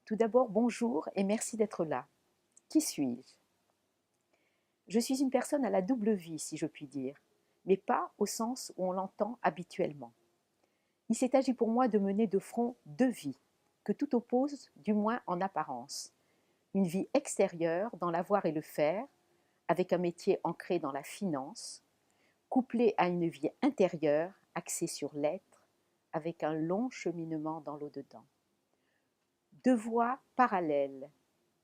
Tout d'abord, bonjour et merci d'être là. Qui suis-je? Je suis une personne à la double vie, si je puis dire, mais pas au sens où on l'entend habituellement. Il s'est agi pour moi de mener de front deux vies, que tout oppose, du moins en apparence. Une vie extérieure dans l'avoir et le faire, avec un métier ancré dans la finance, couplée à une vie intérieure axée sur l'être, avec un long cheminement dans l'au-dedans. Deux voies parallèles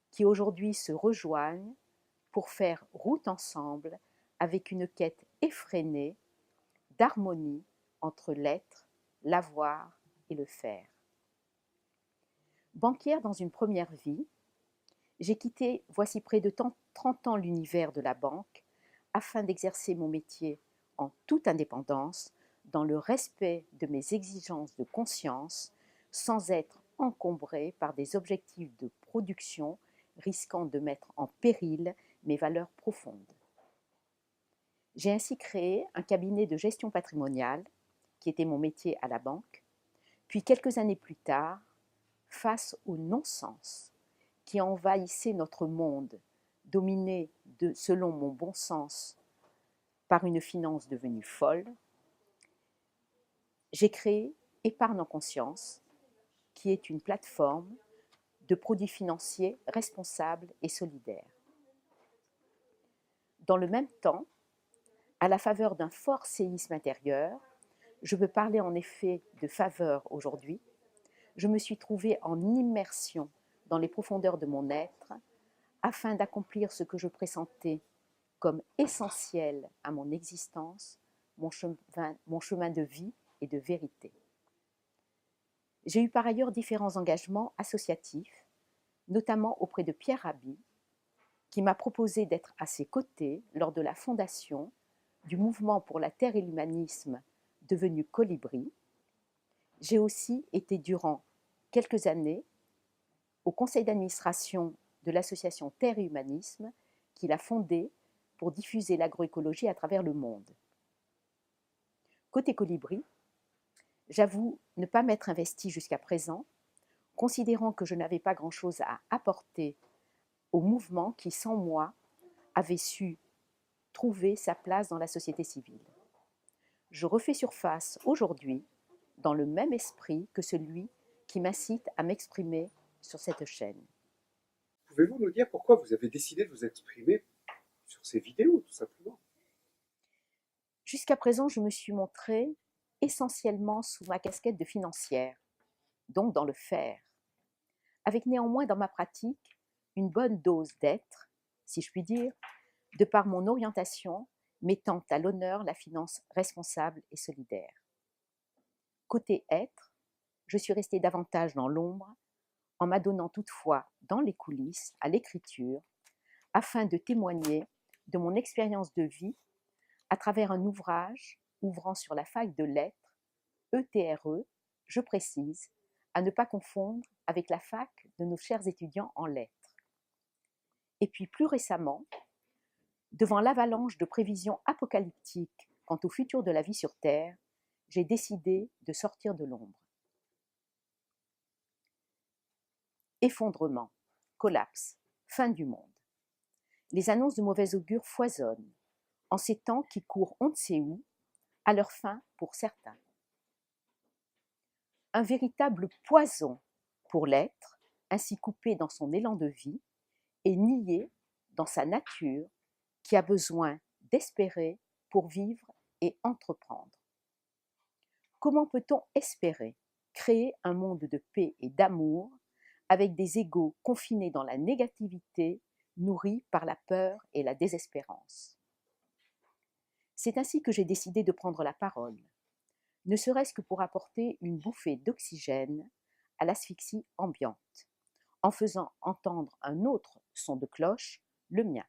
qui aujourd'hui se rejoignent pour faire route ensemble avec une quête effrénée d'harmonie entre l'être, l'avoir et le faire. Banquière dans une première vie, j'ai quitté voici près de 30 ans l'univers de la banque afin d'exercer mon métier en toute indépendance, dans le respect de mes exigences de conscience, sans être encombrée par des objectifs de production risquant de mettre en péril mes valeurs profondes. J'ai ainsi créé un cabinet de gestion patrimoniale, qui était mon métier à la banque, puis quelques années plus tard, face au non-sens qui envahissait notre monde, dominé selon mon bon sens par une finance devenue folle, j'ai créé Épargne en conscience, qui est une plateforme de produits financiers responsables et solidaires. Dans le même temps, à la faveur d'un fort séisme intérieur, je peux parler en effet de faveur aujourd'hui, je me suis trouvée en immersion dans les profondeurs de mon être afin d'accomplir ce que je pressentais comme essentiel à mon existence, mon chemin de vie et de vérité. J'ai eu par ailleurs différents engagements associatifs, notamment auprès de Pierre Rabhi, qui m'a proposé d'être à ses côtés lors de la fondation du mouvement pour la terre et l'humanisme devenu Colibri. J'ai aussi été durant quelques années au conseil d'administration de l'association Terre et Humanisme qu'il a fondée pour diffuser l'agroécologie à travers le monde. Côté Colibri, j'avoue ne pas m'être investie jusqu'à présent, considérant que je n'avais pas grand-chose à apporter au mouvement qui, sans moi, avait su trouver sa place dans la société civile. Je refais surface aujourd'hui dans le même esprit que celui qui m'incite à m'exprimer sur cette chaîne. Pouvez-vous nous dire pourquoi vous avez décidé de vous exprimer sur ces vidéos, tout simplement? Jusqu'à présent, je me suis montrée essentiellement sous ma casquette de financière, donc dans le faire, avec néanmoins dans ma pratique une bonne dose d'être, si je puis dire, de par mon orientation mettant à l'honneur la finance responsable et solidaire. Côté être, je suis restée davantage dans l'ombre, en m'adonnant toutefois dans les coulisses à l'écriture, afin de témoigner de mon expérience de vie à travers un ouvrage ouvrant sur la faille de l'être, ETRE, je précise, à ne pas confondre avec la fac de nos chers étudiants en lettres. Et puis plus récemment, devant l'avalanche de prévisions apocalyptiques quant au futur de la vie sur Terre, j'ai décidé de sortir de l'ombre. Effondrement, collapse, fin du monde. Les annonces de mauvais augure foisonnent, en ces temps qui courent on ne sait où, à leur fin pour certains. Un véritable poison pour l'être, ainsi coupé dans son élan de vie, et nié dans sa nature, qui a besoin d'espérer pour vivre et entreprendre. Comment peut-on espérer créer un monde de paix et d'amour avec des égos confinés dans la négativité, nourris par la peur et la désespérance? C'est ainsi que j'ai décidé de prendre la parole, ne serait-ce que pour apporter une bouffée d'oxygène à l'asphyxie ambiante, en faisant entendre un autre son de cloche, le mien.